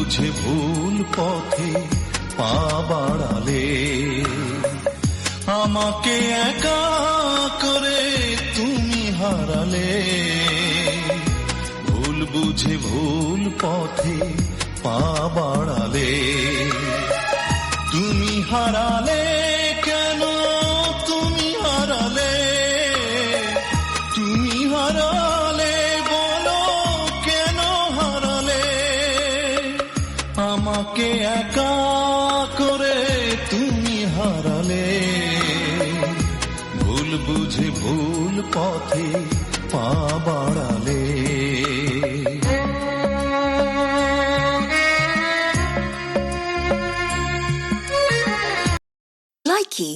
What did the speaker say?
বুঝে ভুল পথে পা বাড়ালে, আমাকে একা করে তুমি হারালে। ভুল বুঝে ভুল পথে পা বাড়ালে, তুমি হারালে কেন, তুমি হারালে, তুমি হারালে বলো কেন হারালে। আমাকে একা করে তুমি হারালে, ভুল বুঝে ভুল পথে পা বাড়ালে। Likey